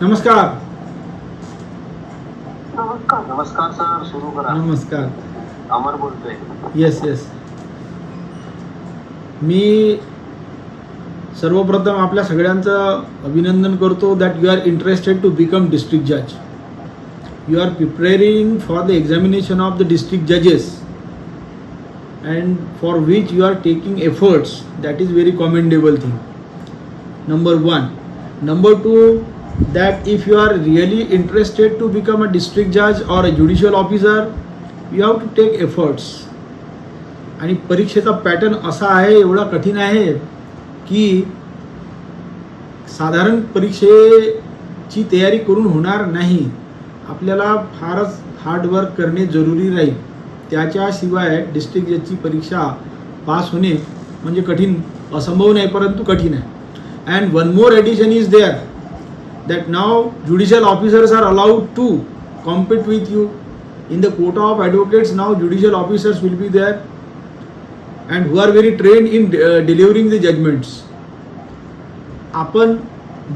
नमस्कार. नमस्कार सर, सुरू करा. नमस्कार. अमर बोलतोय. Yes yes. मी सर्वप्रथम आपल्या सगळ्यांचं अभिनंदन करतो that you are interested to become district जज. You are preparing for the examination of the district जजेस and for which you are taking efforts. That is very commendable thing. Number one. Number two, that if you are really interested to become a district judge or a judicial officer, you have to take efforts. आणि परीक्षेचा pattern असा आहे, एवढा कठीण आहे की साधारण परीक्षेची तयारी करून होणार नाही. आपल्याला फारच हार्डवर्क करणे जरुरी राहील. त्याच्याशिवाय डिस्ट्रिक्ट जजची परीक्षा पास होणे म्हणजे कठीण, असंभव नाही परंतु कठीण आहे. And one more addition is there that now judicial officers are allowed to compete with you in the quota of advocates. Now judicial officers will be there and who are very trained in delivering the judgments. आपण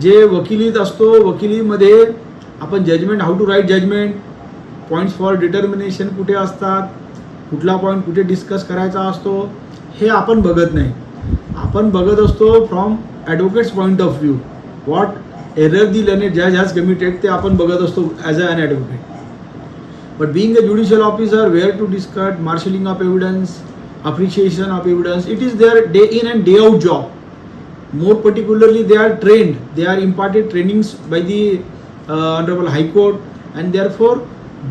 जे वकिलीत असतो, वकिलीमध्ये आपण judgment, how to write judgment, points for determination कुठे असतात, कुठला point कुठे डिस्कस करायचा असतो, हे आपण बघत नाही. आपण बघत असतो from advocates point of view. What error the learned जज हॅज कमिटेड ते आपण बघत असतो as a an advocate. But being a judicial officer, where to discuss marshalling of evidence, appreciation of evidence, it is their day in and day out job. More particularly, they are trained, they are imparted trainings by the Honorable High Court, and therefore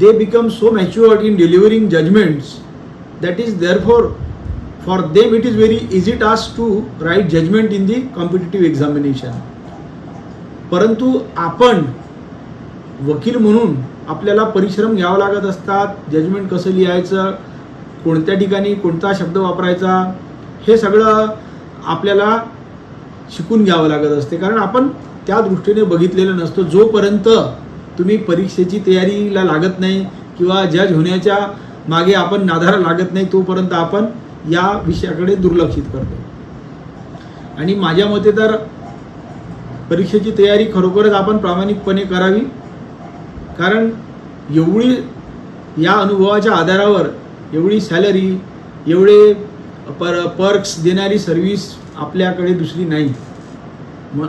they become so matured in delivering judgments that is therefore for them it is very easy task to write judgment in the competitive examination. परंतु आपण वकील म्हणून आपल्याला परिश्रम घ्यावा लागत असतात. Judgement कसं लिहायचं, कोणत्या ठिकाणी कोणता शब्द वापरायचा, हे सगळं आपल्याला शिकून घ्यावं लागत असते, कारण आपण त्या दृष्टीने बघितलेलं नसतं. जोपर्यंत तुम्ही परीक्षेची तयारीला लागत नाही किंवा जज होण्याच्या मागे आपण नादाला लागत नाही, तोपर्यंत आपण या विषयाकडे दुर्लक्षित करतो. आणि माझ्या मते तर परीक्षेची तयारी खरोखरच आपण प्रामाणिकपणे करावी, कारण एवढी या अनुभवाच्या आधारावर एवढी सॅलरी, एवढे पर्क्स देणारी सर्व्हिस आपल्याकडे दुसरी नाही.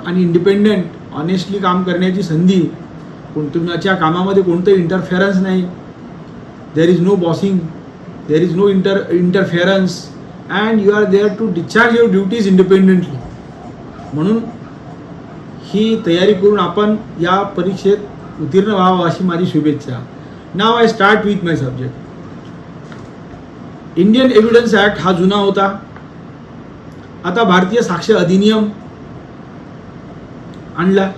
आणि इंडिपेंडंट ऑनेस्टली काम करण्याची संधी, तुमच्या कामामध्ये कोणतं इंटरफेरन्स नाही. There is no bossing, there is no interference and you are there to discharge your duties independently. म्हणून ही तयारी करून आपण या परीक्षेत उत्तीर्ण व्हावं अशी माझी शुभेच्छा. Now I start with my subject. Indian evidence act हा जुना होता. आता भारतीय साक्ष अधिनियम आणला.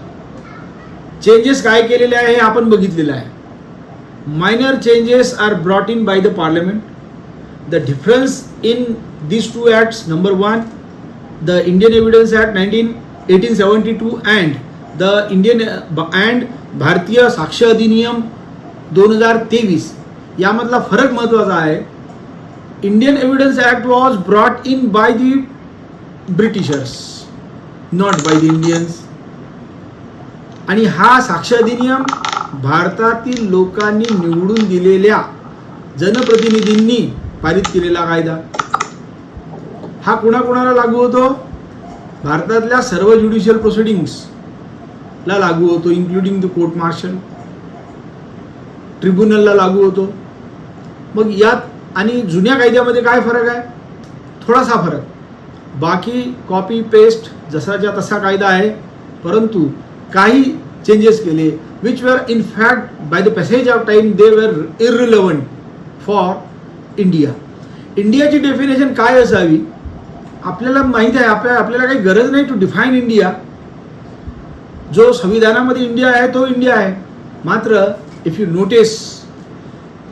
चेंजेस काय केलेले आहे हे आपण बघितलेलं आहे. Minor changes are brought in by the parliament. The difference in this two acts, number one, the Indian evidence act 1872 and the Indian and Bharatiya Sakshya अधिनियम 2023 यामधला फरक महत्त्वाचा आहे. Indian Evidence Act was brought in by the Britishers, not by the Indians. आणि हा साक्ष अधिनियम भारतातील लोकांनी निवडून दिलेल्या जनप्रतिनिधींनी पारित केलेला कायदा. हा कुणाकुणाला लागू होतो? भारतातल्या सर्व ज्युडिशियल प्रोसिडिंग्सला लागू होतो, इन्क्लुडिंग द कोर्ट मार्शल, ट्रिब्युनलला लागू होतो. मग यात आणि जुन्या कायद्यामध्ये काय फरक आहे? थोडासा फरक. बाकी कॉपी पेस्ट जसाच्या तसा कायदा आहे, परंतु काही चेंजेस केले which were in fact by the passage of time they were irrelevant for India. इंडियाची डेफिनेशन काय असावी आपल्याला माहीत आहे. आपल्याला काही गरज नाही टू डिफाईन इंडिया. जो संविधानामध्ये इंडिया आहे तो इंडिया आहे. मात्र if you notice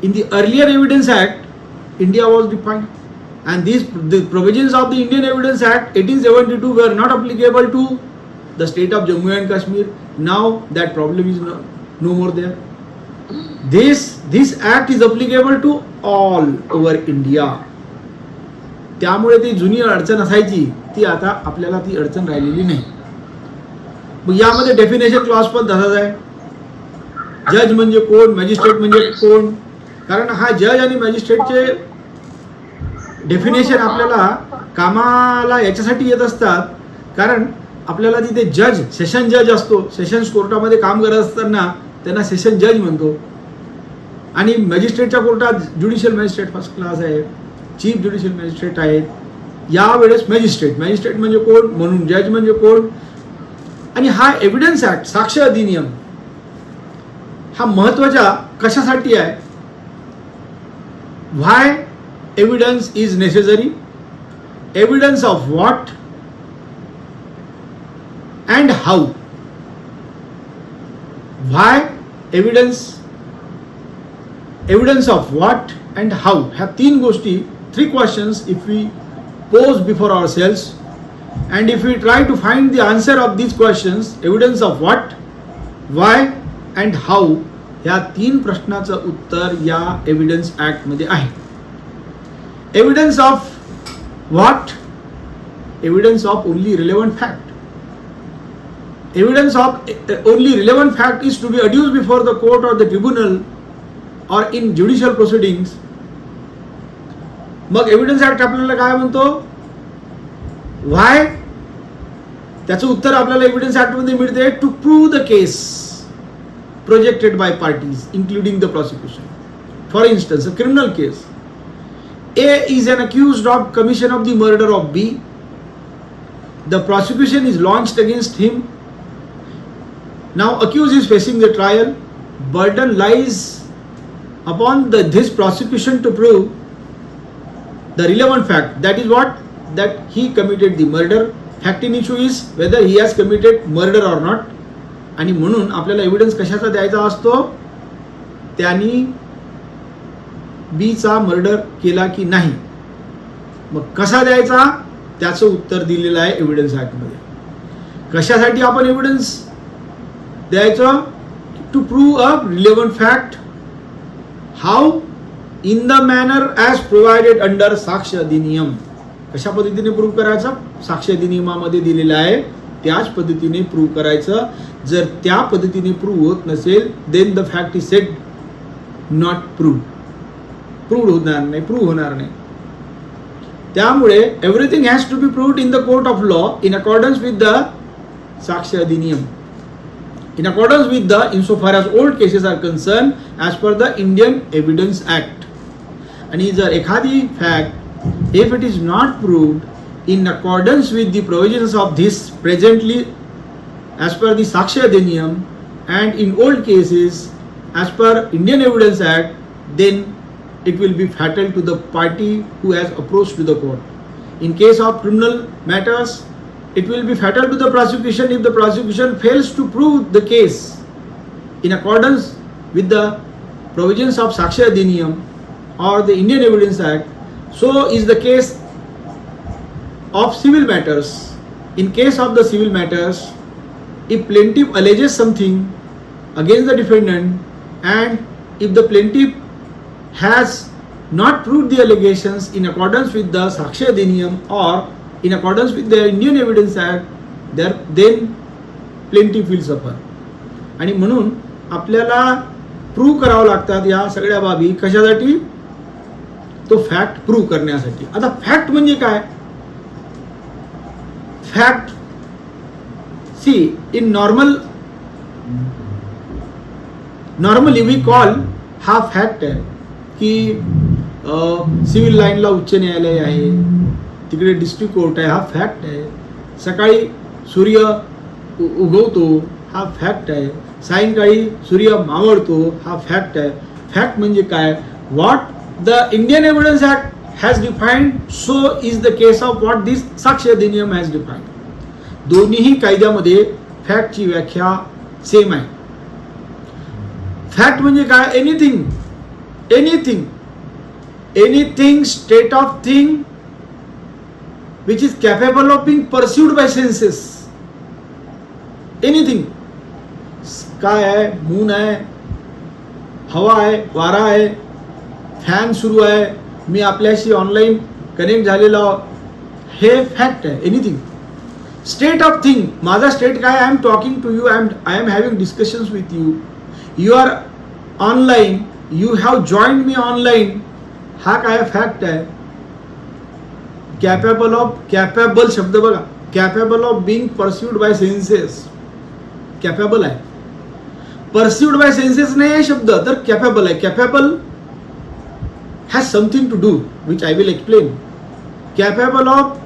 in the earlier evidence act India was defined and the provisions of the Indian Evidence Act 1872 were not applicable to the state of Jammu and Kashmir. Now that problem is no more there. This act is applicable to all over India. त्यामुळे ती जुनी अडचण असायची ती आता आपल्याला ती अडचण राहिलेली नाही. मग यामध्ये डेफिनेशन क्लॉज पण तसाच आहे. जज म्हणजे कोण, मॅजिस्ट्रेट म्हणजे कोण, कारण हा जज आणि मॅजिस्ट्रेटचे डेफिनेशन आपल्याला कामाला याच्यासाठी येत असतात, कारण आपल्याला तिथे जज, सेशन जज असतो, सेशन्स कोर्टामध्ये काम करत असताना त्यांना सेशन जज म्हणतो. आणि मॅजिस्ट्रेटच्या कोर्टात ज्युडिशियल मॅजिस्ट्रेट फर्स्ट क्लास आहे, चीफ ज्युडिशियल मॅजिस्ट्रेट आहेत. यावेळेस मॅजिस्ट्रेट म्हणजे कोण, म्हणून जज म्हणजे कोण. आणि हा एव्हिडन्स ऍक्ट, साक्ष अधिनियम, हा महत्वाचा कशासाठी आहे? Why evidence is necessary, evidence of what and how. Why evidence of what and how, ह्या तीन गोष्टी, 3 questions if we pose before ourselves, and if we try to find the answer of these questions, evidence of what, why and how, ह्या 3 प्रश्नाचं उत्तर या evidence act मध्ये आहे. Evidence of what, evidence of only relevant fact. Evidence of only relevant fact is to be adduced before the court or the tribunal or in judicial proceedings. मग evidence act आपल्याला काय म्हणतो? व्हाय, त्याचं उत्तर आपल्याला evidence act मध्ये मिळते. To prove the case projected by parties including the prosecution. For instance, a criminal case, A is an accused of commission of the murder of B. The prosecution is launched against him. Now accused is facing the trial. Burden lies upon this prosecution to prove the relevant fact. That is what? That he committed the murder. Fact in issue is whether he has committed murder or not. आणि म्हणून आपल्याला evidence कशाचा द्यायचा असतो? त्यांनी बी चा murder केला की नाही. मग कसा द्यायचा? त्याचं उत्तर दिलेलं आहे एव्हिडन्स ऍक्ट मध्ये. कशासाठी आपण एव्हिडन्स द्यायचं? To prove a relevant fact. How? In the manner as provided under Sakshya Adhiniyam. कशा पद्धतीने प्रूव्ह करायचं? साक्ष अधिनियमामध्ये दिलेलं आहे त्याच पद्धतीने प्रूव्ह करायचं. जर त्या पद्धतीने प्रूव्ह होत नसेल, then the fact is said not prove होणार नाही. त्यामुळे everything has to be proved in the court of law in accordance with the Sakshya Adhiniyam, in accordance with the insofar as old cases are concerned, as per the Indian Evidence Act. आणि जर एखादी fact, if it is not proved in accordance with the provisions of this presently as per the Sakshi Adhiniyam and in old cases as per Indian Evidence Act, then it will be fatal to the party who has approached to the court. In case of criminal matters, it will be fatal to the prosecution if the prosecution fails to prove the case in accordance with the provisions of Sakshi Adhiniyam or the Indian Evidence Act. So is the case of civil matters. In case of the civil matters, if plaintiff alleges something against the defendant and if the plaintiff has not proved the allegations in accordance with the Sakshi Adhiniyam or in accordance with the Indian Evidence Act, then plaintiff will suffer. आणि म्हणून आपल्याला prove करावं लागतात या सगळ्या बाबी. कशासाठी? तो फॅक्ट प्रूव्ह करण्यासाठी. आता फॅक्ट म्हणजे काय? Fact, see, in normally we call, हा फॅक्ट आहे की सिव्हिल लाईनला उच्च न्यायालय आहे, तिकडे डिस्ट्रिक्ट कोर्ट आहे, हा फॅक्ट आहे. सकाळी सूर्य उगवतो, हा फॅक्ट आहे. सायंकाळी सूर्य मावळतो, हा फॅक्ट आहे. फॅक्ट म्हणजे काय? What the Indian evidence act has defined, so is the case of what this साक्ष अधिनियम हॅज डिफाईन्ड. दोन्हीही कायद्यामध्ये फॅक्टची व्याख्या सेम आहे. फॅक्ट म्हणजे काय? Anything state of thing which is capable of being perceived by senses. Anything. Sky आहे, moon आहे, हवा आहे, वारा आहे, फॅन सुरू आहे, मी आपल्याशी ऑनलाईन कनेक्ट झालेलो, हे फॅक्ट आहे. एनिथिंग. स्टेट ऑफ थिंग, माझा स्टेट काय, I am talking to you, I am having discussions with you, you are online, you have joined me online, हा काय फॅक्ट आहे. कॅपेबल शब्द बघा, capable of being perceived by senses, capable आहे, perceived by senses नाही आहे शब्द, तर कॅपेबल आहे. Capable has something to do which I will explain. Capable of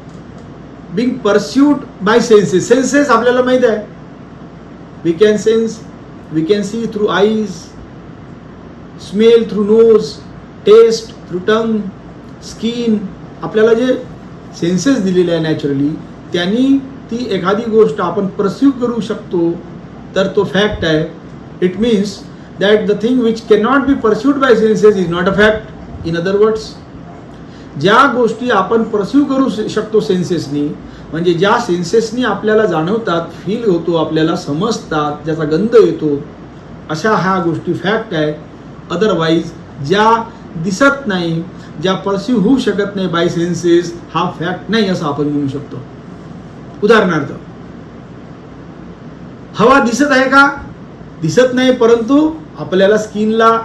being perceived by senses, census आपल्याला माहित आहे, we can sense, we can see through eyes, smell through nose, taste through tongue, skin, आपल्याला जे census दिलेले आहे naturally, त्यांनी ती एखादी गोष्ट आपण परसिव्ह करू शकतो, तर तो फॅक्ट आहे. It means that the thing which can not be perceived by senses is not a fact. In other words, ज्या गोष्टी आपण परसिव्ह करू शकतो सेन्सेसनी, म्हणजे ज्या सेन्सेसनी आपल्याला जाणवतात, फील होतो, आपल्याला समजतात, ज्याचा गंध येतो, अशा ह्या गोष्टी फॅक्ट आहे. अदरवाईज ज्या दिसत नाही, ज्या परसिव्ह होऊ शकत नाही बाय सेन्सेस, हा फॅक्ट नाही असं आपण म्हणू शकतो. उदाहरणार्थ, हवा दिसत आहे का, दिसत नाही, परंतु आपल्याला स्किनला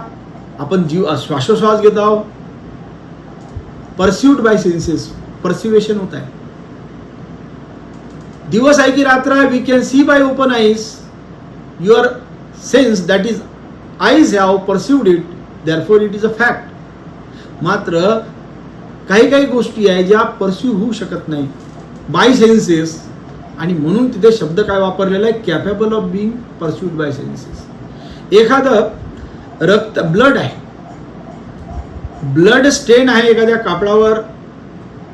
आपण श्वासोश्वास घेत आहोत, परसिव्ड बाय सेन्सेस, परसिव्हेशन होत आहे. दिवस आहे की रात्र आहे, we can see by open eyes, your sense that is eyes have perceived it, therefore it is a fact. मात्र काही गोष्टी आहे ज्या परसिव्ह होऊ शकत नाही बाय सेन्सेस, आणि म्हणून तिथे शब्द काय वापरलेला आहे, capable of being perceived by senses. एखादं ब्लड आहे, ब्लड स्टेन आहे एखाद्या कापडावर,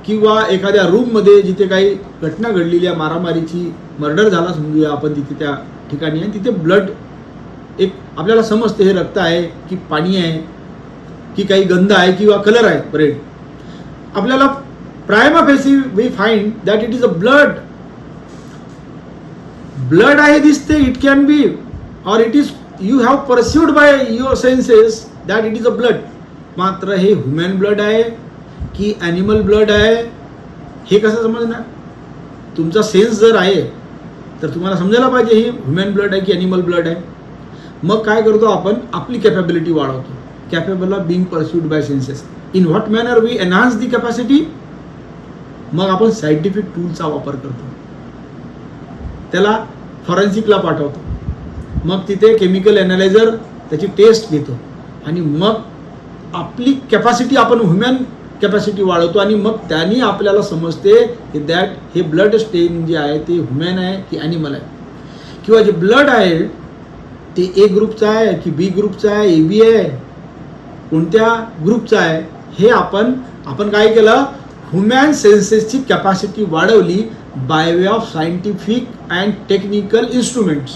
किंवा एखाद्या रूममध्ये जिथे काही घटना घडलेली आहे, मारामारीची, मर्डर झाला समजूया आपण, तिथे त्या ठिकाणी आहे, तिथे ब्लड एक आपल्याला समजते हे रक्त आहे की पाणी आहे की काही गंध आहे किंवा कलर आहे रेड. आपल्याला prima facie we find that it is a blood. Blood आहे दिसते, it can be, or it is you have perceived by your senses that it is a blood. मात्र हे ह्युमन ब्लड आहे की animal blood आहे, हे कसं समजणार. तुमचा सेन्स जर आहे तर तुम्हाला समजायला पाहिजे हे ह्युमन ब्लड आहे की ॲनिमल ब्लड आहे. मग काय करतो आपण, आपली कॅपेबिलिटी वाढवतो, capable of being perceived by senses. In what manner we enhance the capacity, मग आपण सायंटिफिक टूलचा वापर करतो, त्याला फॉरेन्सिकला पाठवतो, मग तिथे केमिकल ॲनालायझर त्याची टेस्ट घेतो, आणि मग आपली कॅपॅसिटी, आपण ह्युमन कॅपॅसिटी वाढवतो, आणि मग त्यांनी आपल्याला समजते की दॅट हे ब्लड स्टेन जे आहे ते ह्युमन आहे की ॲनिमल आहे, किंवा जे ब्लड आहे ते ए ग्रुपचं आहे की बी ग्रुपचं आहे, ए बी आहे, कोणत्या ग्रुपचं आहे, हे आपण काय केलं, ह्युमन सेन्सेसची कॅपॅसिटी वाढवली by way of scientific and technical instruments.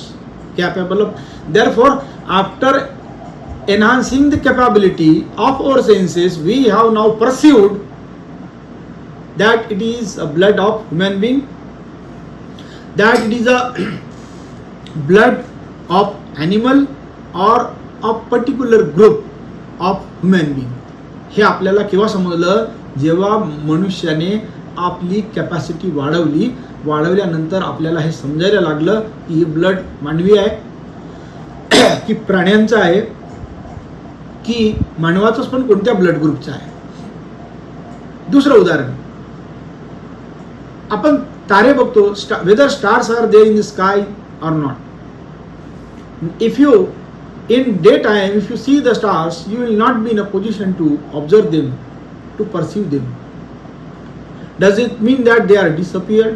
Capable of, therefore after enhancing the capability of our senses, we have now perceived that it is a blood of human being, that it is a blood of animal or a particular group of human being. हे आपल्याला केव्हा समजलं, जेव्हा मनुष्याने आपली capacity वाढवल्यानंतर आपल्याला हे समजायला लागलं की हे ब्लड मानवी आहे की प्राण्यांचं आहे की मानवाचंच पण कोणत्या ब्लड ग्रुपचं आहे. दुसरं उदाहरण, आपण तारे बघतो, whether stars are there in the sky or not. If you in day time if you see the stars, you will not be in a position to observe them, to perceive them. Does it mean that they are disappeared?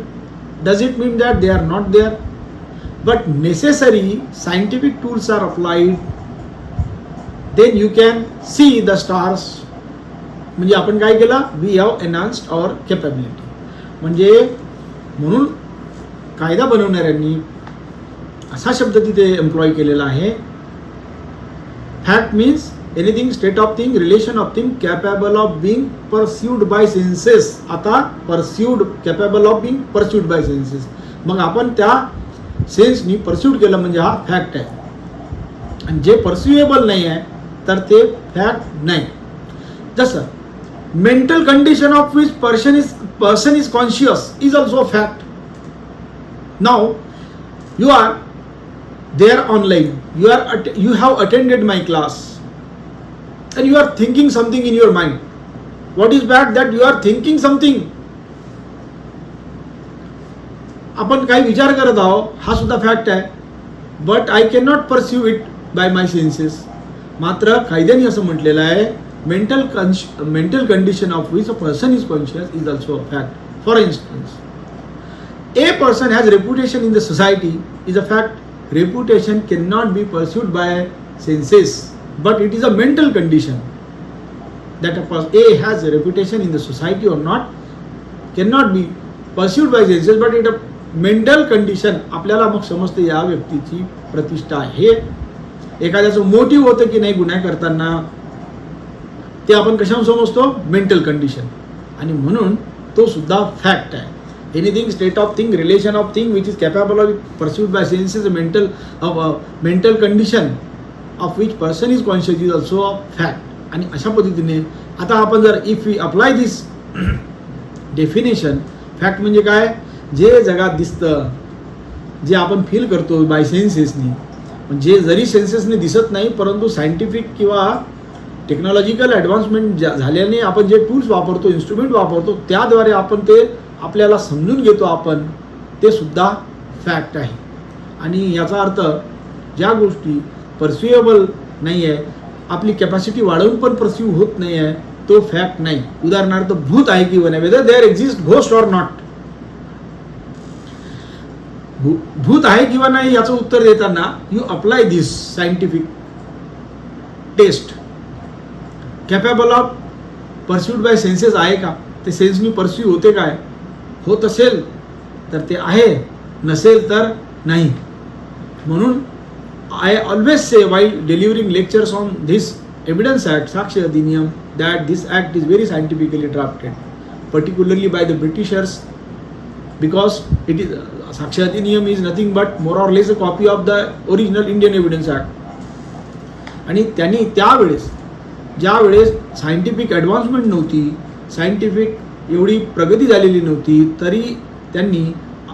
Does it mean that they are not there? But necessary scientific tools are applied, then you can see the stars. म्हणजे आपण काय केलं, we have enhanced our capability. म्हणजे म्हणून कायदा बनवणाऱ्यांनी असा शब्द तिथे एम्प्लॉय केलेला आहे, fact means anything, state of thing, relation of thing, capable of being perceived by senses. आता perceived, capable of being perceived by senses, मग आपण त्या सेन्सनी परसिव्ड केलं म्हणजे हा फॅक्ट आहे. आणि जे परसिवेबल नाही आहे तर ते फॅक्ट नाही. जसं mental condition of which person is conscious is also fact. Now you are there online, you have attended my class and you are thinking something in your mind. What is bad that you are thinking something? आपण काही विचार करत आहोत हा सुद्धा fact आहे. But I can not pursue it by my census. मात्र कायद्याने असं म्हटलेलं आहे mental condition of which a person is conscious is also a fact. For instance, a person has reputation in the society is a fact. Reputation cannot be pursued by senses, but it is a mental condition that A has a reputation in the society or not cannot be pursued by senses, but it a mental condition. आपल्याला मग समजते या व्यक्तीची प्रतिष्ठा आहे. एखाद्याचं motive होतं की नाही गुन्हा करताना ते आपण कशाने समजतो? Mental condition. आणि म्हणून तो सुद्धा फॅक्ट आहे. Anything, state of thing, relation of thing which is capable of pursued by senses, mental condition of which person is conscious is also a fact. आणि अशा पद्धतीने आता आपण जर if we apply this definition, fact म्हणजे काय? जे जगात दिसतं, जे आपण फील करतो बाय सेन्सेसनी, म्हणजे जरी सेन्सेसने दिसत नाही परंतु सायंटिफिक किंवा टेक्नॉलॉजिकल ॲडव्हान्समेंट झाल्याने आपण जे टूल्स वापरतो, इन्स्ट्रुमेंट वापरतो, त्याद्वारे आपण ते आपल्याला समजून घेतो आपण, ते सुद्धा फॅक्ट आहे. आणि याचा अर्थ ज्या गोष्टी परस्युएबल नाही आहे, आपली कॅपॅसिटी वाढवून पण परस्यू होत नाही आहे, तो फॅक्ट नाही. उदाहरणार्थ भूत आहे किंवा नाही, whether there exist ghost or not. भूत आहे किंवा नाही याचं उत्तर देताना you apply this scientific test. Capable of perceived by senses आहे का? ते सेन्सनी परस्यू होते काय? होत असेल तर ते आहे, नसेल तर नाही. म्हणून I always say while delivering lectures on this evidence act, साक्ष अधिनियम, that this act is very scientifically drafted particularly by the Britishers, because it is Sakshi Adhiniyam is nothing but more or less a copy of the original Indian Evidence Act. आणि त्यांनी त्यावेळेस ज्यावेळेस scientific advancement नव्हती, scientific एवढी प्रगती झालेली नव्हती, तरी त्यांनी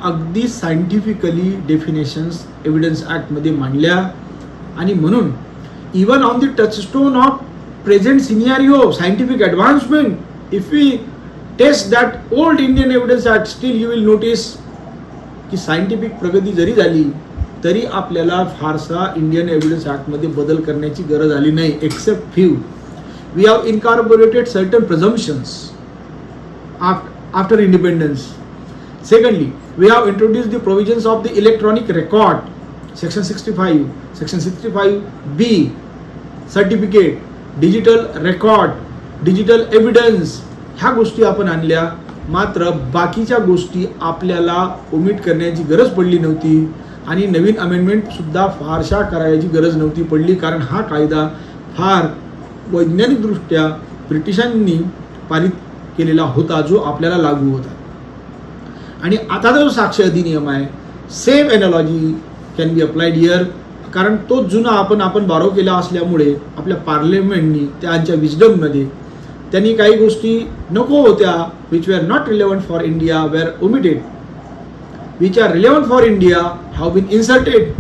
अगदी सायंटिफिकली डेफिनेशन्स एव्हिडन्स ॲक्टमध्ये मांडल्या. आणि म्हणून even on the touchstone of present scenario scientific advancement, if we test that old Indian evidence act, still you will notice की सायंटिफिक प्रगती जरी झाली तरी आपल्याला फारसा इंडियन एव्हिडन्स ॲक्टमध्ये बदल करण्याची गरज आली नाही, except few. We have incorporated certain presumptions after independence. Secondly, we have introduced the provisions of the electronic record, section 65, section 65B, certificate, digital record, digital evidence. ह्या गोष्टी आपण आणल्या. मात्र बाकीच्या गोष्टी आपल्याला ओमिट करण्याची गरज पडली नव्हती आणि नवीन अमेंडमेंट सुद्धा फारशा करायची गरज नव्हती पडली, कारण हा कायदा फार वैज्ञानिकदृष्ट्या ब्रिटिशांनी पारित केलेला होता, जो आपल्याला लागू होता. आणि आता जो साक्ष अधिनियम आहे, same analogy can be applied here, कारण तो जुना आपण बारो केला असल्यामुळे आपल्या पार्लमेंटनी त्यांच्या विजडममध्ये त्यांनी काही गोष्टी नको होत्या which were not relevant for India were omitted, which are relevant for India have been inserted.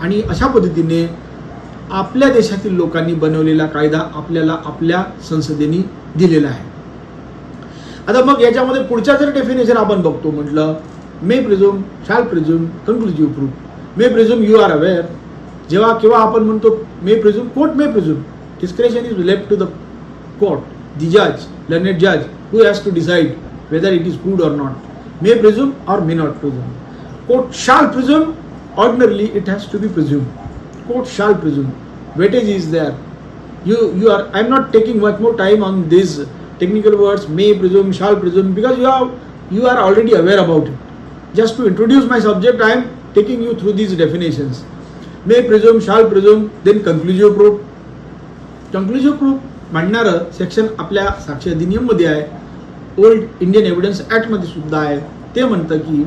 आणि अशा पद्धतीने आपल्या देशातील लोकांनी बनवलेला कायदा आपल्याला आपल्या संसदेने दिलेला आहे. आता मग याच्यामध्ये पुढच्या जर डेफिनेशन आपण बघतो म्हटलं, may presume, shall presume, conclusive proof. May presume you are aware, जेव्हा केव्हा आपण म्हणतो may presume, court may presume, discretion is left to the court, the जज, learned judge who has to decide whether it is proved or not. May presume or may not presume. Court shall presume, ordinarily it has to be presumed. Court shall presume. Weightage is there. You are, I am not taking much more time on these technical words, may presume, shall presume, because you are already aware about it. Just to introduce my subject, I am taking you through these definitions. May presume, shall presume, then conclusive proof. Conclusive proof मांडणारं section आपल्या साक्ष अधिनियममध्ये आहे, old Indian evidence ॲक्टमध्ये सुद्धा आहे. ते म्हणतं की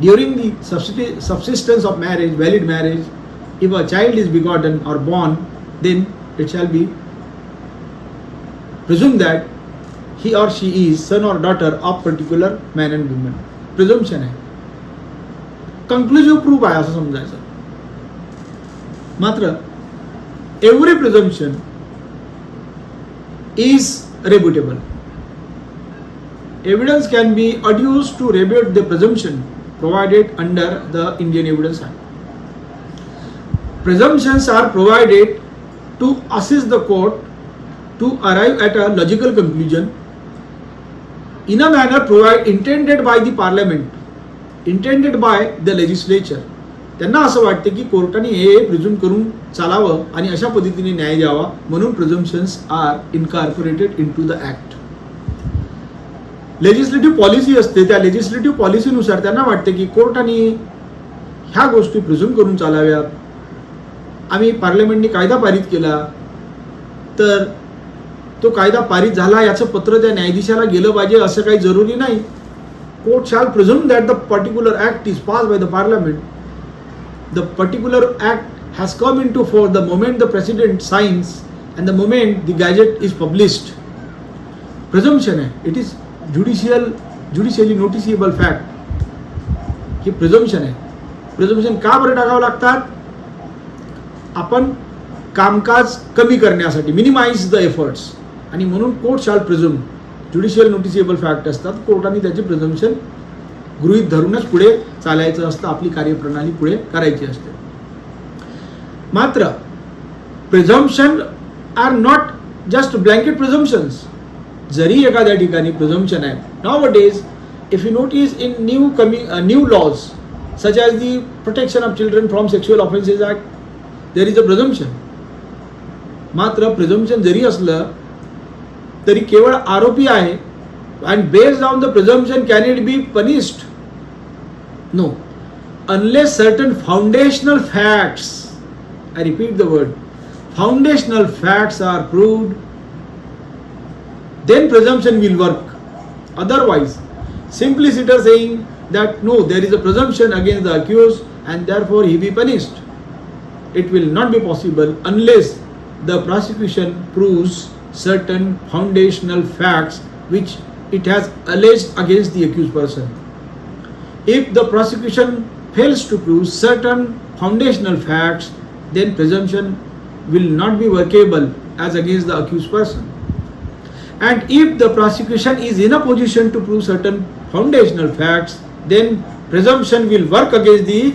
during the subsistence of marriage, valid marriage, if a child is begotten or born, then it shall be presume that he or she is son or daughter of particular man and woman. Presumption आहे. Conclusive proof आहे असं समजायचं. मात्र every presumption is rebuttable. Evidence can be adduced to rebut the presumption provided under the Indian Evidence Act. Presumptions are provided to assist the court to arrive at a logical conclusion in a manner intended by the parliament, intended by the legislature. त्यांना असं वाटतं की कोर्टाने हे प्रिझ्युम करून चालावं आणि अशा पद्धतीने न्याय द्यावा, म्हणून presumptions are incorporated into the act. Legislative policy असते, त्या लेजिस्लेटिव्ह पॉलिसीनुसार त्यांना वाटते की कोर्टाने ह्या गोष्टी प्रिझ्युम करून चालाव्यात. आम्ही पार्लमेंटने कायदा पारित केला तर तो कायदा पारित झाला याचं पत्र त्या न्यायाधीशाला गेलं पाहिजे असं काही जरुरी नाही. Court shall presume that the particular act is pass by the parliament. The particular act has come into force the moment the president signs and the moment the gazette is published. Presumption आहे, it is judicially noticeable fact. ही presumption आहे. Presumption का बरं टाकावं लागतात? आपण कामकाज कमी करण्यासाठी, मिनिमाइज द एफर्ट्स, आणि म्हणून court shall presume. Judicial noticeable fact असतात, कोर्टाने त्याचे प्रिझम्पशन गृहीत धरूनच पुढे चालायचं असतं, आपली कार्यप्रणाली पुढे करायची असते. मात्र प्रिझम्पशन आर नॉट जस्ट ब्लँकेट प्रिझम्पशन्स. जरी एखाद्या ठिकाणी प्रिझम्पशन आहे, nowadays if you notice in new laws such as the Protection of Children from Sexual Offences Act, there is a presumption. मात्र प्रिझम्पशन जरी असलं तरी केवळ आरोपी आहे, and based on the presumption can it be punished? No, unless certain foundational facts, I repeat the word, foundational facts are proved, then presumption will work. Otherwise, simpliciter saying that no, there is a presumption against the accused and therefore he be punished, it will not be possible unless the prosecution proves certain foundational facts which it has alleged against the accused person. If the prosecution fails to prove certain foundational facts, then presumption will not be workable as against the accused person. And if the prosecution is in a position to prove certain foundational facts, then presumption will work against the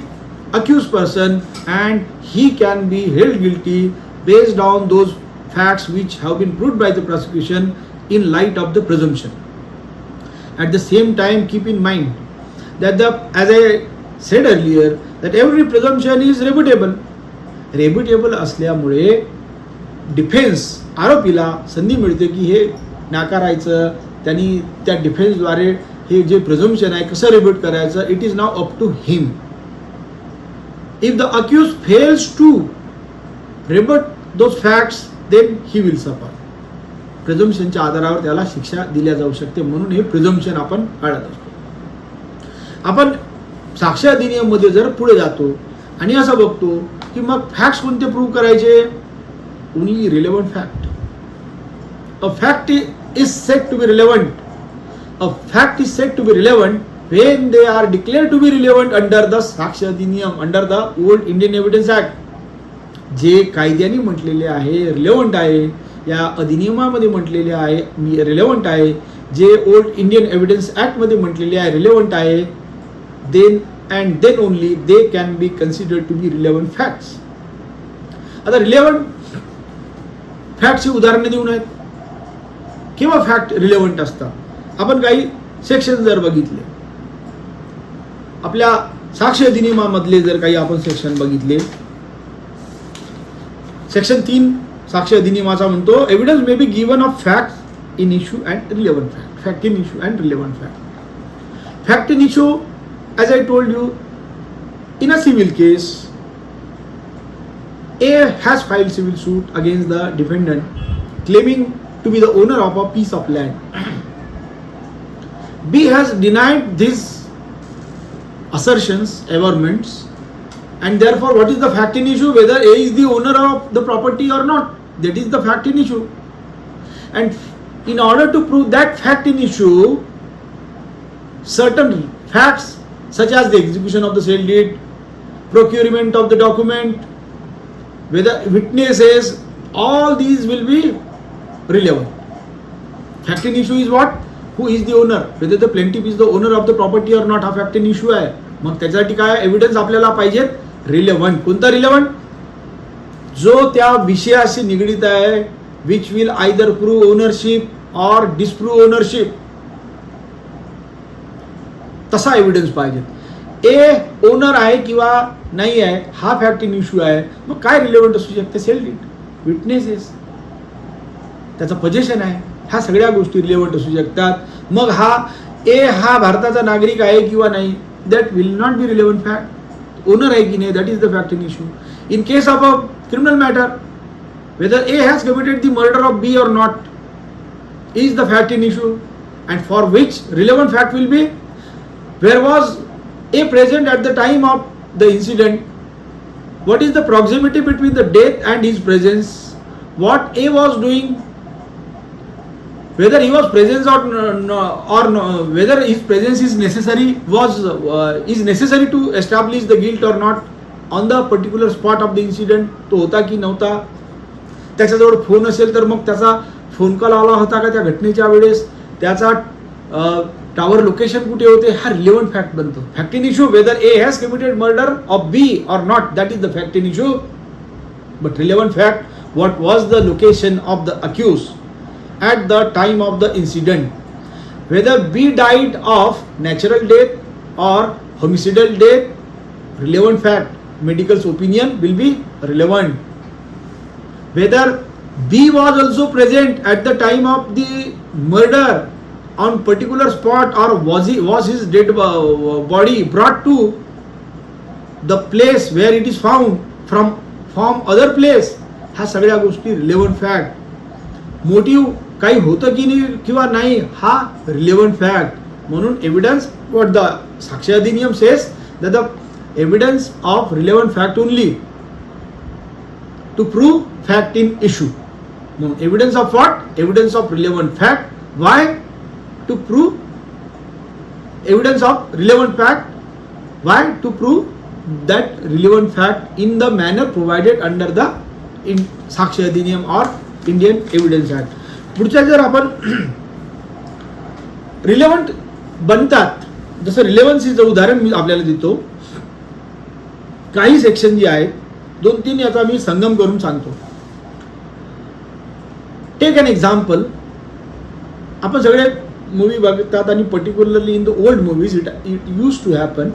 accused person and he can be held guilty based on those facts which have been proved by the prosecution in light of the presumption. At the same time, keep in mind that as I said earlier, that every presumption is rebutable. Rebutable असल्यामुळे defence, आरोपीला संधी मिळते की हे नाकारायचं, त्यांनी त्या डिफेन्सद्वारे हे जे प्रिझम्पशन आहे कसं रिब्यूट करायचं, it is now up to him. If the accuse fails to rebut those facts, then he will suffer. प्रिझम्पशनच्या आधारावर त्याला शिक्षा दिल्या जाऊ शकते, म्हणून हे प्रिझम्पशन आपण काढत असतो. आपण साक्ष अधिनियम मध्ये जर पुढे जातो आणि असं बघतो की मग फॅक्ट्स कोणते प्रूव्ह करायचे? Only relevant fact. A fact is said to be relevant. A fact is said to be relevant when they are declared to be relevant under the Sakshi Adhiniyam, under the old Indian Evidence Act. जे कायद्याने म्हटलेले आहे relevant आहे, या अधिनियमामध्ये म्हटलेले आहे relevant आहे, जे ओल्ड इंडियन एव्हिडन्स ऍक्ट मध्ये म्हटलेले आहे रिलेव्हंट आहे, then and then only they can be considered to be relevant facts. आता रिलेव्हंट फॅक्टची उदाहरणे देऊन आहेत. किंवा फॅक्ट रिलेव्हंट असतात. आपण काही सेक्शन जर बघितले, आपल्या साक्ष अधिनियमामधले जर काही आपण सेक्शन बघितले, सेक्शन 3 साक्ष अधिनियमाचा म्हणतो evidence may be given of fact in issue and relevant fact. Fact in issue and relevant fact. Fact in issue, as I told you, in a civil case, A has filed civil suit against the defendant claiming to be the owner of a piece of land. B has denied these assertions, averments, and therefore what is the fact in issue? Whether A is the owner of the property or not. That is the fact in issue. And in order to prove that fact in issue, certain facts such as the execution of the sale deed, procurement of the document, whether witnesses, all these will be relevant. Fact and issue is what? Who is the owner? Whether the plaintiff is the owner of the property or not, हा fact and issue आहे. मग त्याच्यासाठी काय evidence आपल्याला पाहिजेत? Relevant. कोणता relevant? जो त्या विषयाशी निगडीत आहे, which will either prove ownership or disprove ownership, तसा एव्हिडन्स पाहिजे. ए ओनर आहे किंवा नाही आहे हा फॅक्ट इन इश्यू आहे. मग काय रिलेव्हंट असू शकते? सेल डीड, विटनेसेस, त्याचं पोजेशन आहे, ह्या सगळ्या गोष्टी रिलेव्हंट असू शकतात. मग हा ए हा भारताचा नागरिक आहे किंवा नाही, that will not B relevant fact. Owner आहे की नाही, that is the fact in issue. In case of a criminal matter, whether A has committed the murder of B or not is the fact in issue, and for which relevant fact will be, where was A present at the time of the incident, what is the proximity between the death and his presence, what A was doing, whether he was present or no, whether his presence is necessary, is necessary to establish the guilt or not on the particular spot of the incident, तो होता की नव्हता, त्याच्याजवळ phone असेल तर मग त्याचा phone call आला होता का त्या घटनेच्या वेळेस, त्याचा टावर लोकेशन कुठे होते, हा रिलेव्हंट फॅक्ट बनतो. Fact in issue, whether A has committed murder of B or not, that is the fact in issue. But relevant fact, what was the location of the accuse at the time of the incident, whether B died of natural death or homicidal death, relevant fact. Medicals opinion will be relevant. Whether B was also present at the time of the murder on particular spot, or was his dead body brought to the place where it is found from other place, ह्या सगळ्या गोष्टी relevant fact. Motive काही होतं की नाही किंवा नाही, हा रिलेव्हंट फॅक्ट. म्हणून एव्हिडन्स, व्हॉट द साक्ष अधिनियम says, that the evidence of relevant fact only to prove fact in issue. No, evidence of what? Evidence of relevant fact. Why? To prove evidence of relevant fact. Why? To prove that relevant fact in the manner provided under the साक्ष अधिनियम or Indian Evidence Act. पुढच्या जर आपण relevant बनतात, जसं रिलेव्हन्सीचं उदाहरण मी आपल्याला देतो. काही सेक्शन जे आहेत, 2-3 याचा मी संगम करून सांगतो. Take an example. आपण सगळे मूवी बघतात आणि particularly in the old movies it used to happen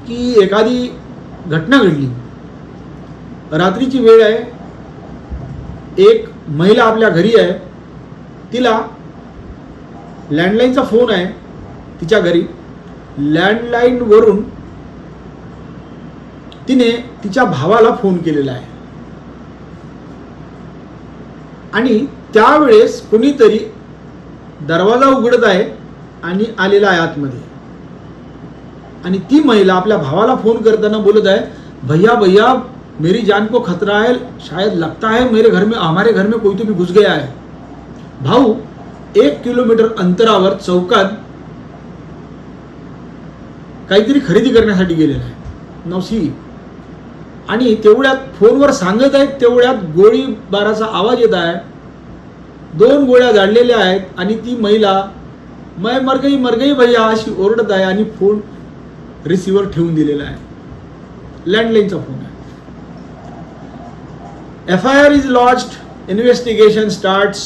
की एखादी घटना घडली, रात्रीची वेळ आहे, एक महिला आपल्या घरी आहे, तिला लँडलाईनचा फोन आहे तिच्या घरी. लँडलाईनवरून तिने तिच्या भावाला फोन केलेला आहे आणि त्यावेळेस कोणीतरी दरवाजा उघडत आहे आणि आलेला आहे आतमध्ये, आणि ती महिला आपल्या भावाला फोन करताना बोलत आहे, भैया भैया मेरी जान को खतरा है, शायद लगता है हमारे घर में कोई तो भी घुस गया है. भाऊ 1 किलोमीटर अंतरावर चौकात काहीतरी खरेदी करण्यासाठी गेलेला आहे नवसी, आणि तेवढ्यात फोनवर सांगत आहेत, तेवढ्यात गोळीबाराचा आवाज येत आहे, 2 गोळ्या झाडलेल्या आहेत आणि ती महिला मैं मर गई भैया अशी ओरडत आहे आणि फोन रिसिव्हर ठेवून दिलेला आहे. लँडलाईनचा फोन आहे. FIR is lodged, investigation starts,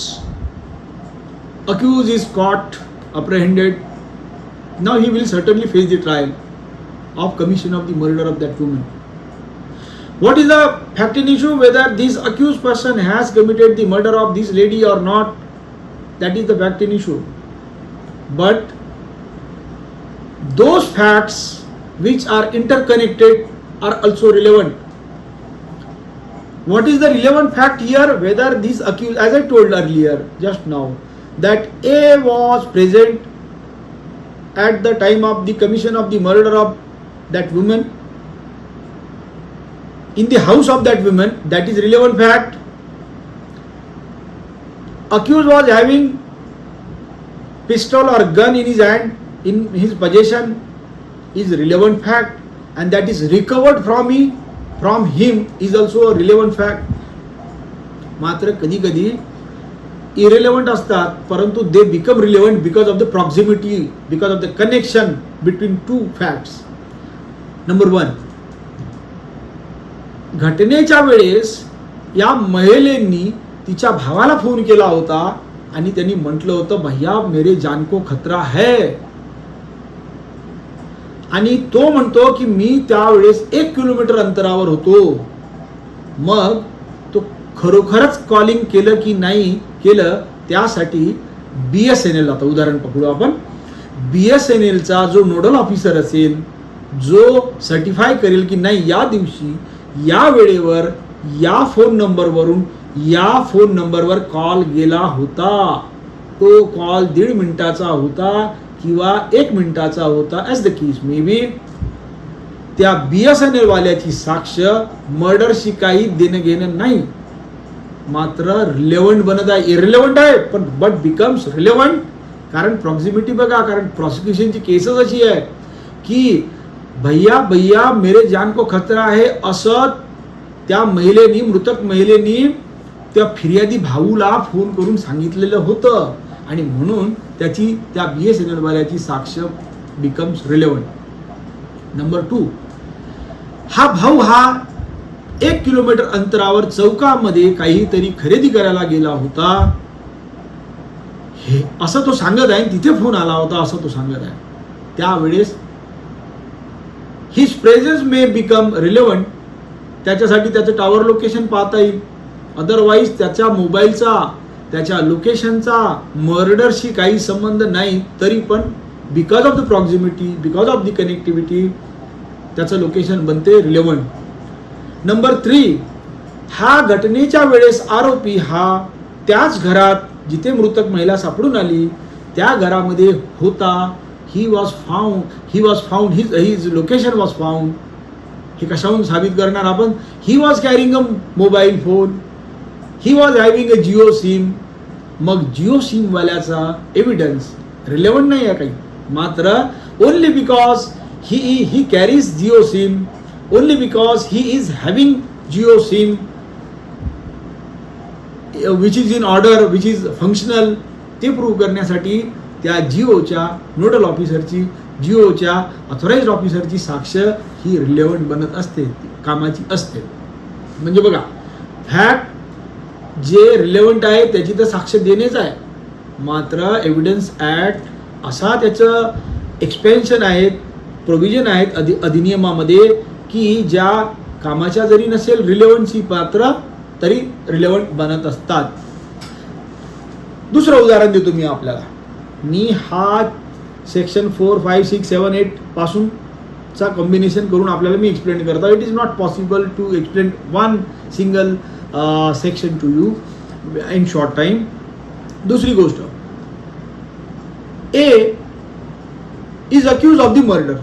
accused is caught, apprehended. Now he will certainly face the trial of commission of the murder of that woman. What is the fact in issue? Whether this accused person has committed the murder of this lady or not, that is the fact in issue. But those facts which are interconnected are also relevant. What is the relevant fact here? Whether this accused, as I told earlier just now, that A was present at the time of the commission of the murder of that woman in the house of that woman, that is relevant fact. Accused was having pistol or gun in his hand, in his possession, is relevant fact, and that is recovered from him is also a relevant fact. मात्र कधी कधी irrelevant असतात, परंतु they become relevant because of the proximity, because of the connection between two facts. Number 1, घटनेच्या वेळेस या महिलेनी तिच्या भावाला फोन केला होता आणि त्यांनी म्हटलं होतं भैया मेरे जान को खतरा है, आणि तो म्हणतो की मी त्यावेळेस 1 किलोमीटर अंतरावर होतो. मग तो खरोखरच कॉलिंग केलं की नाही केलं, त्यासाठी BSNL, आता उदाहरण पकडू आपण, BSNLचा जो नोडल ऑफिसर असेल, जो सर्टिफाय करेल की नाही या दिवशी या वेळेवर या फोन नंबरवरून या फोन नंबरवर कॉल गेला होता, तो कॉल 1.5 मिनिटाचा होता किंवा 1 मिनिटाचा होता, as the case may be, त्या BSNL वाल्याची साक्ष मर्डरशी काही देणं घेणं नाही, मात्र रिलेव्हंट बनत आहे. इरिलेव्हंट आहे पण बट बिकम्स रिलेव्हंट, कारण प्रॉक्झिमिटी बघा. कारण प्रॉसिक्युशनची केसच अशी आहे की भैया भैया मेरे जान को खतरा आहे असं त्या महिलेनी, मृतक महिलेनी त्या फिर्यादी भाऊला फोन करून सांगितलेलं होतं, आणि म्हणून त्याची त्या BSNL वाल्याची साक्ष बिकम्स रिलेव्हंट. नंबर 2, हा भाऊ हा 1 किलोमीटर अंतरावर चौकामध्ये काहीतरी खरेदी करायला गेला होता हे असं तो सांगत आहे, तिथे फोन आला होता असं तो सांगत आहे. त्यावेळेस his presence may become relevant, त्याच्यासाठी त्याचं टॉवर लोकेशन पाहता येईल. अदरवाईज त्याच्या मोबाईलचा, त्याच्या लोकेशनचा मर्डरशी काही संबंध नाही, तरी पण because of the proximity, because of the connectivity त्याचं लोकेशन बनते रिलेव्हंट. नंबर 3, हा घटनेच्या वेळेस आरोपी हा त्याच घरात जिथे मृतक महिला सापडून आली त्या घरामध्ये होता. He was found, his location was found. हे कशाहून साबित करणार आपण? He was carrying a mobile phone, he was having a Jio SIM. मग जिओ सिम वाल्याचा एव्हिडन्स रिलेव्हंट नाही आहे काही, मात्र only because he carries Jio SIM, only because he is having Jio SIM which is in order, which is functional, ते prove करण्यासाठी त्या जिओच्या nodal ऑफिसरची, जिओच्या ऑथोराइज्ड ऑफिसरची साक्ष ही रिलेव्हंट बनत असते, कामाची असते. म्हणजे बघा, फॅक्ट जे रिलेव्हंट आहे त्याची तर साक्ष देणेच आहे, मात्र एव्हिडन्स ॲक्ट असा त्याचं एक्सपेन्शन आहेत, प्रोव्हिजन आहेत अधिनियमामध्ये की ज्या कामाच्या जरी नसेल रिलेव्हन्सी पात्र तरी रिलेव्हंट बनत असतात. दुसरं उदाहरण देतो मी आपल्याला. मी हा सेक्शन 4, 5, 6, 7, 8 पासूनचा कॉम्बिनेशन करून आपल्याला मी एक्सप्लेन करतो. It is not possible to explain one single section to you in short time. दुसरी गोष्ट, A is accuse of the murder.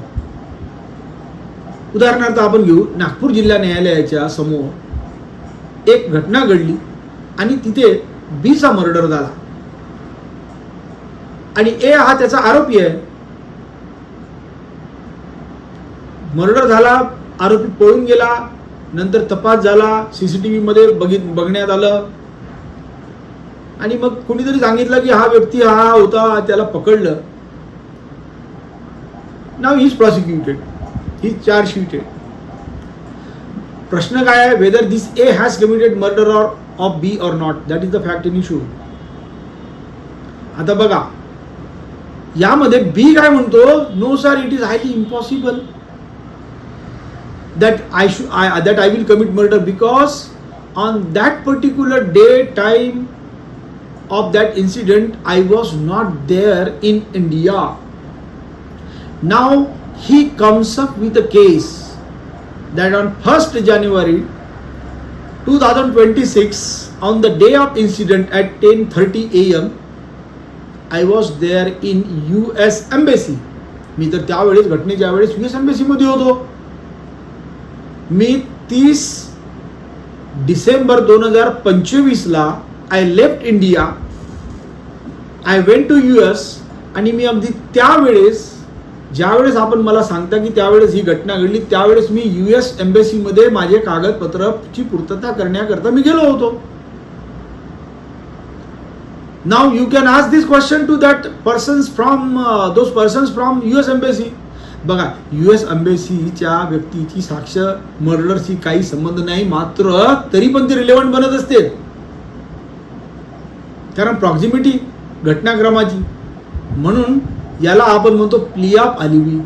उदाहरणार्थ आपण घेऊ, नागपूर जिल्हा न्यायालयाच्या समोर एक घटना घडली आणि तिथे बीचा मर्डर झाला आणि ए हा त्याचा आरोपी आहे. मर्डर झाला, आरोपी पळून गेला, नंतर तपास झाला, CCTV मध्ये बघण्यात आलं आणि मग कोणीतरी सांगितलं की हा व्यक्ती हा होता, त्याला पकडलं. Now he is prosecuted, he charge sheeted. प्रश्न काय आहे? Whether this A has committed murder of B or not, that is the fact in issue. आता बघा, यामध्ये बी काय म्हणतो? No sir, it is highly impossible that I will commit murder because on that particular day, time of that incident, I was not there in India. Now he comes up with a case that on 1st January 2026, on the day of incident at 10:30 AM, I was there in US Embassy. मी तर त्यावेळेस घटनेच्या वेळेस US Embassy मध्ये होतो. मी 30 December 2025 ला I left India, I went to US आणि मी अगदी त्यावेळेस ज्यावेळेस आपण मला सांगता की त्यावेळेस ही घटना घडली, त्यावेळेस मी US एम्बेसीमध्ये माझे कागदपत्राची पूर्तता करण्याकरता मी गेलो होतो. Now you can ask this question to that persons from those persons from US embassy. बघा, US एम्बेसीच्या व्यक्तीची साक्ष मर्डरशी काही संबंध नाही, मात्र तरी पण ती रिलेव्हंट बनत असते, कारण प्रॉक्झिमिटी घटनाक्रमाची. म्हणून याला आपण म्हणतो plea of alibi.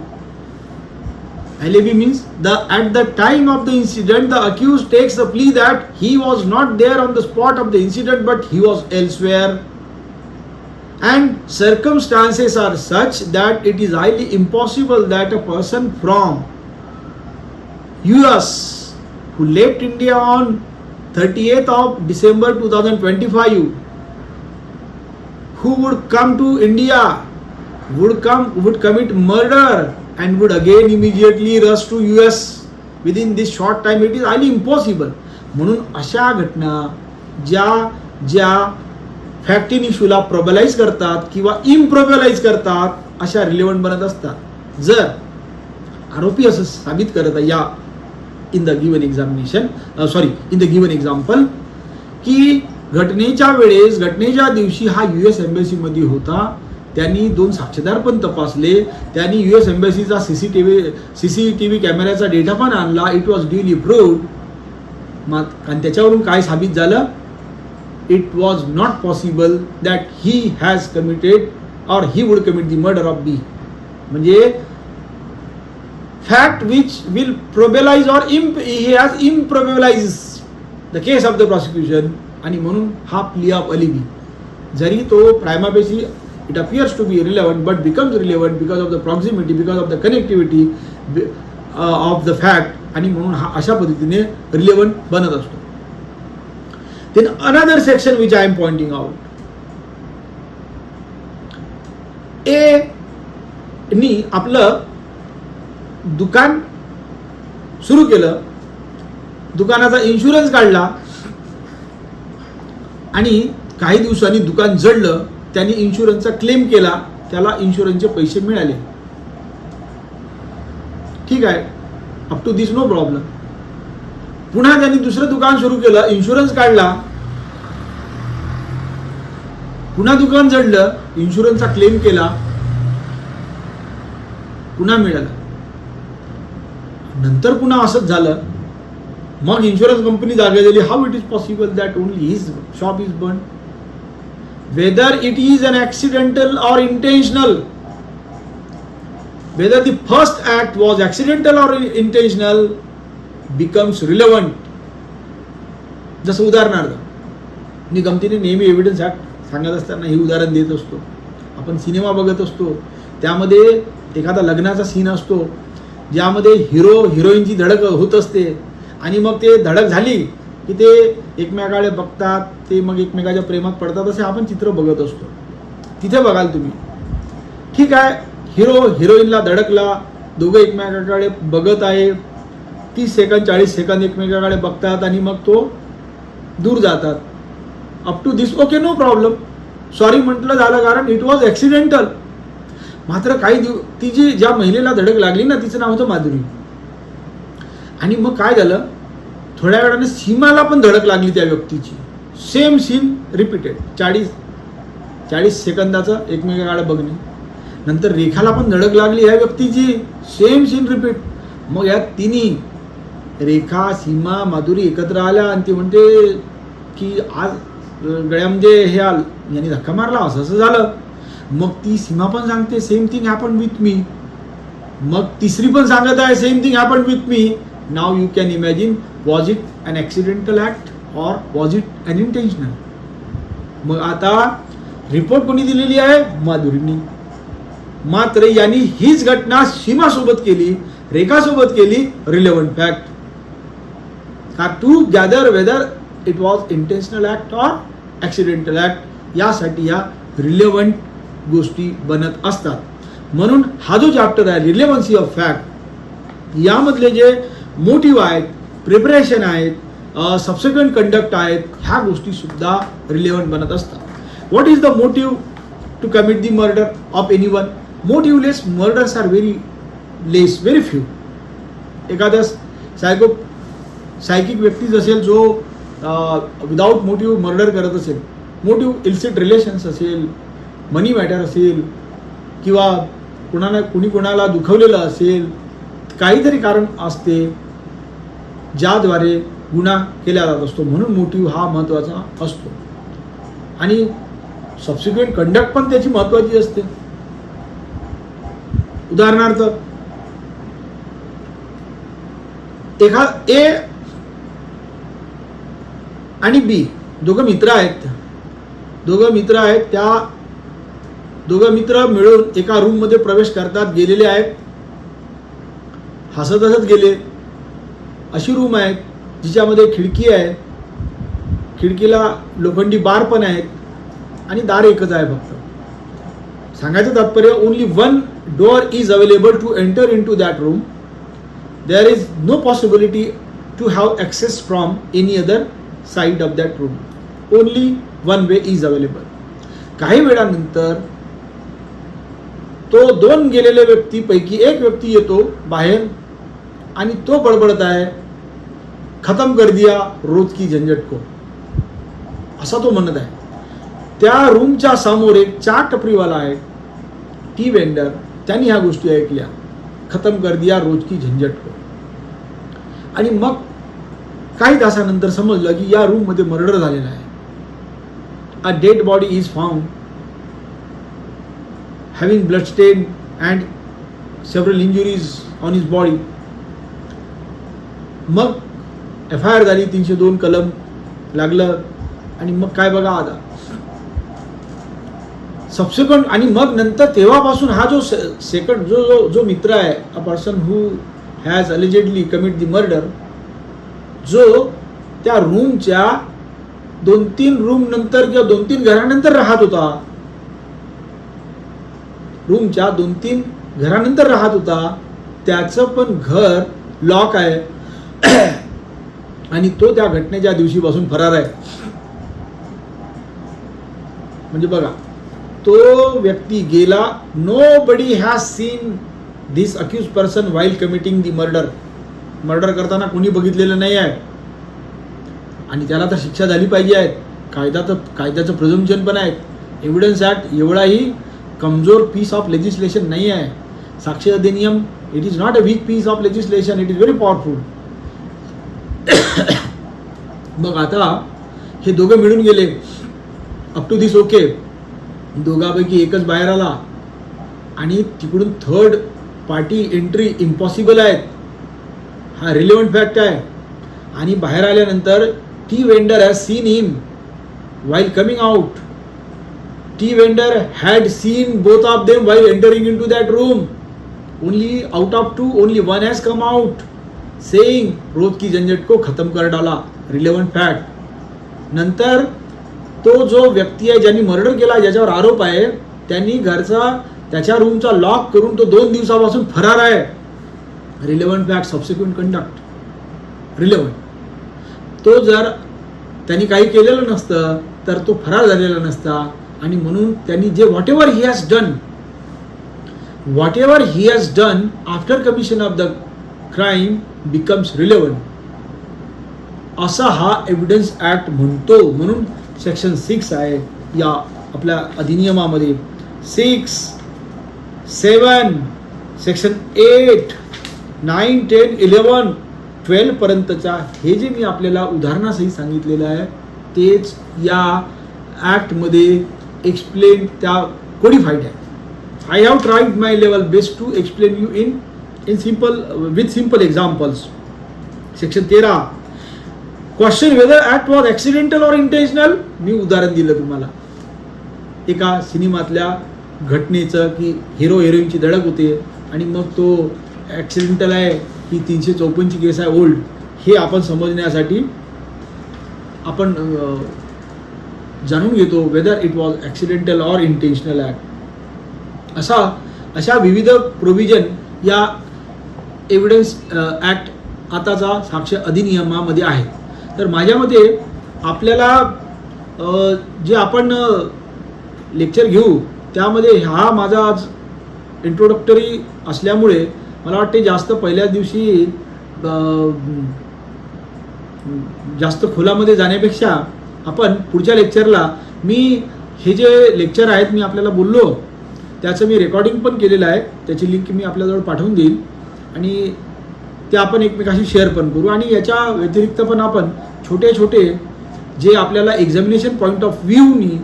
Alibi means at the time of the incident the accused takes the plea that he was not there on the spot of the incident but he was elsewhere and circumstances are such that it is highly impossible that a person from US who left India on 30th of December 2025 who would come to India would commit murder and would again immediately rush to US within this short time. It is highly impossible. म्हणून अशा घटना ज्या फॅक्टिन इश्यूला प्रोबलाइज करतात किंवा इम्प्रोबलाइज करतात, अशा relevant बनत असतात. जर आरोपी असं साबित करत आहे या इन द गिवन एक्झाम्पल की घटनेच्या दिवशी हा US एम्बेसीमध्ये होता, त्यांनी 2 साक्षीदार पण तपासले, त्यांनी US एम्बेसीचा सीसीटीव्ही कॅमेऱ्याचा डेटा पण आणला. It was duly proved. आणि त्याच्यावरून काय साबित झालं? It was not possible that he has committed or he would commit the murder of B. म्हणजे fact which will probabilise or he has improbabilise the case of the prosecution. आणि म्हणून हा plea of alibi, जरी तो prima facie it appears to be irrelevant but becomes relevant because of the proximity, because of the connectivity of the fact, आणि म्हणून हा अशा पद्धतीने रिलेव्हंट बनत असतो. Then another section which I am pointing out, A नी आपलं दुकान सुरू केलं, दुकानाचा इन्शुरन्स काढला आणि काही दिवसांनी दुकान जळलं, त्यांनी इन्शुरन्सचा क्लेम केला, त्याला इन्शुरन्सचे पैसे मिळाले. ठीक आहे, up to this no problem. पुन्हा त्यांनी दुसरं दुकान सुरू केलं, इन्शुरन्स काढला, पुन्हा दुकान जडलं, इन्शुरन्सचा क्लेम केला, पुन्हा मिळालं. नंतर पुन्हा असंच झालं, मग इन्शुरन्स कंपनी जागे झाली. How it is possible that only his shop is burn? Whether it is an accidental or intentional, whether the first act was accidental or intentional becomes relevant. जसं उदाहरणार्थ मी गमतीने नेहमी एव्हिडन्स ॲक्ट सांगत असताना ही उदाहरण देत असतो. आपण सिनेमा बघत असतो, त्यामध्ये एखादा लग्नाचा सीन असतो ज्यामध्ये हिरोईनची धडक होत असते आणि मग ते धडक झाली की ते एकमेकाकडे बघतात, ते मग एकमेकाच्या प्रेमात पडतात, असे आपण चित्र बघत असतो. तिथे बघाल तुम्ही, ठीक आहे, हिरोईनला धडकला, दोघं एकमेकाकडे बघत आहे, 30 सेकंद 40 सेकंद एकमेकाकडे बघतात आणि मग तो दूर जातात. Up to this okay, no problem, sorry म्हटलं झालं, कारण इट वॉज ॲक्सिडेंटल. मात्र ती जी ज्या महिलेला धडक लागली ना, तिचं नाव होतं माधुरी. आणि मग काय झालं, थोड्या वेळाने सीमाला पण धडक लागली त्या व्यक्तीची. सेम सीन रिपीटेड, 40 सेकंदाचं एकमेकाकडे बघणे. नंतर रेखाला पण धडक लागली ह्या व्यक्तीची, सेम सीन रिपीट. मग या तिन्ही रेखा, सीमा, माधुरी एकत्र आल्या आणि ती म्हणते की आज गळ्यामध्ये हे यांनी धक्का मारला, असं असं झालं. मग ती सीमा पण सांगते same thing happen with me. मग तिसरी पण सांगत आहे same thing happen with me. Now you can imagine, was it an accidental act और वॉज इट अन इंटेन्शनल? मग आता रिपोर्ट कोणी दिलेली आहे? माधुरींनी. मात्र यांनी हीच घटना सीमासोबत केली, रेखासोबत केली, रिलेव्हंट फॅक्ट. का together whether it was intentional act or accidental act, यासाठी या रिलेव्हंट गोष्टी बनत असतात. म्हणून हा जो चॅप्टर आहे रिलेव्हन्सी ऑफ फॅक्ट, यामधले जे मोटिव्ह आहेत, प्रिपरेशन आहेत, सबसिक्वेंट कंडक्ट आहेत, ह्या गोष्टी सुद्धा रिलेव्हंट बनत असतात. What is the motive to commit the murder of anyone? Motiveless murders are very less, very few. एखाद्या सायकिक व्यक्ती असेल जो विदाऊट मोटिव्ह मर्डर करत असेल, मोटिव्ह इल्सिट रिलेशन्स असेल, मनी मॅटर असेल, किंवा कुणी कोणाला दुखवलेलं असेल, काहीतरी कारण असते ज्याद्वारे गुन्हा केला जात असतो. म्हणून मोटिव्ह हा महत्त्वाचा असतो आणि सबसिक्वेंट कंडक्ट पण त्याची महत्त्वाची असते. उदाहरणार्थ ए आणि बी दोघं मित्र आहेत. त्या दोघं मित्र मिळून एका रूम मध्ये प्रवेश करतात, गेलेले आहेत, हसत हसत गेले. अशी रूम आहे जिच्यामध्ये खिडकी आहे, खिडकीला लोखंडी बार पण आहेत आणि दार एकच आहे फक्त. सांगायचं तात्पर्य, only one door is available to enter in to that room. There is no possibility to have access from any other side of that room. Only one way is available. काही वेळानंतर तो दोन गेलेल्या व्यक्तीपैकी एक व्यक्ती येतो बाहेर आणि तो बडबडत आहे, खतम कर दिया रोज की झंझट को, असा तो म्हणत आहे. त्या रूमच्या समोर एक चहा टपरीवाला आहे, टी वेंडर, त्यांनी ह्या गोष्टी ऐकल्या, खतम कर दिया रोज की झंझट को. आणि मग काही तासानंतर समजलं की या रूम मध्ये मर्डर झालेला आहे. A dead body is found having blood stain and several injuries on his body. मग FIR झाली, 302 कलम लागलं आणि मग काय बघा आता सबसिक्वेंट. आणि मग नंतर तेव्हापासून हा जो सेकंड जो मित्र आहे, a person who has allegedly commit the murder, जो त्या रूमच्या 2-3 रूम नंतर किंवा 2-3 घरानंतर राहत होता, रूमच्या 2-3 घरानंतर राहत होता, त्याचं पण घर लॉक आहे आणि तो त्या घटनेच्या दिवशीपासून फरार आहे. म्हणजे बघा, तो व्यक्ती गेला. Nobody has seen this accused person while committing the murder. Murder करताना कोणी बघितलेलं नाही आहे आणि त्याला तर शिक्षा झाली पाहिजे आहे. कायद्याचं प्रिझम्पशन पण आहे. एव्हिडन्स ॲक्ट एवढाही कमजोर पीस ऑफ लेजिस्लेशन नाही आहे. Sakshya Adhiniyam, it is not a weak piece of legislation, it is very powerful. मग आता हे दोघं मिळून गेले, अप टू दिस ओके. दोघांपैकी एकच बाहेर आला आणि तिकडून थर्ड पार्टी एंट्री इम्पॉसिबल आहे, हा रिलेव्हंट फॅक्ट आहे. आणि बाहेर आल्यानंतर tea vendor has seen him while coming out. Tea vendor had seen both of them while entering in to that room. Only out of 2 only one has come out saying रोज की झंझट को खतम कर डाला. Relevant fact. नंतर तो जो व्यक्ती आहे ज्यांनी मर्डर केला, ज्याच्यावर आरोप आहे, त्यांनी त्याच्या रूमचा लॉक करून तो 2 दिवसापासून फरार आहे. Relevant fact, subsequent conduct relevant. तो जर त्यांनी काही केलेलं नसतं तर तो फरार झालेला नसता. आणि म्हणून त्यांनी जे what ever he has done after commission of the crime becomes relevant, असा हा एव्हिडन्स ॲक्ट म्हणतो. म्हणून सेक्शन 6 आहे या आपल्या अधिनियमामध्ये. 6, 7, सेक्शन 8, 9, 10, 11, 12 पर्यंतच्या हे जे मी आपल्याला उदाहरणासही सांगितलेलं आहे तेच या ॲक्टमध्ये एक्सप्लेन, त्या कोडिफाईड आहे. I have tried my level best to explain you in simple with simple examples. Section 13, question whether act was accidental or intentional. मी उदाहरण दिलं तुम्हाला एका सिनेमातल्या घटनेचं की हिरो हिरोईनची धडक होते आणि मग तो ॲक्सिडेंटल आहे की 354 केस आहे ओल्ड, हे आपण समजण्यासाठी आपण जाणून घेतो whether it was accidental or intentional act. अशा विविध प्रोव्हिजन या एव्हिडन्स ॲक्ट आताचा साक्ष अधिनियमामध्ये आहे. तर माझ्या मते आपल्याला जे आपण लेक्चर घेऊ त्यामध्ये हा माझा आज इंट्रोडक्टरी असल्यामुळे मला वाटते जास्त पहिल्या दिवशी जास्त खोलामध्ये जाण्यापेक्षा आपण पुढच्या लेक्चरला मी हे जे लेक्चर आहेत मी आपल्याला बोललो त्याचं मी रेकॉर्डिंग पण केलेलं आहे, त्याची लिंक मी आपल्याजवळ पाठवून देईल आणि ते आपण एकमेकाशी शेअर पण करू. आणि याच्या व्यतिरिक्त पण आपण छोटे छोटे जे आपल्याला एक्झामिनेशन पॉईंट ऑफ व्ह्यूनी,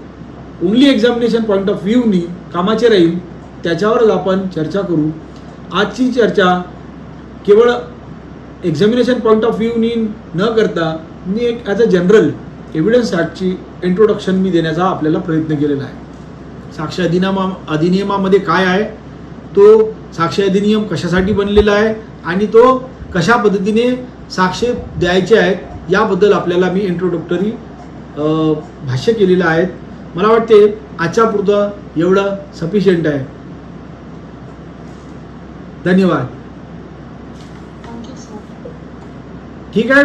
ओन्ली एक्झामिनेशन पॉईंट ऑफ व्ह्यूनी कामाचे राहील त्याच्यावरच आपण चर्चा करू. आजची चर्चा केवळ एक्झामिनेशन पॉईंट ऑफ व्ह्यूनी न करता मी एक ॲज अ जनरल एव्हिडन्स ॲक्टची इंट्रोडक्शन मी देण्याचा आपल्याला प्रयत्न केलेला आहे. साक्ष अधिनियमामध्ये काय आहे, तो साक्ष अधिनियम कशासाठी बनलेला आहे आणि तो कशा पद्धतीने साक्ष द्यायचे आहेत याबद्दल आपल्याला मी इंट्रोडक्टरी भाष्य केलेलं आहे. मला वाटते आजच्या पुरतं एवढं सफिशियंट आहे. धन्यवाद. Thank you sir. ठीक आहे.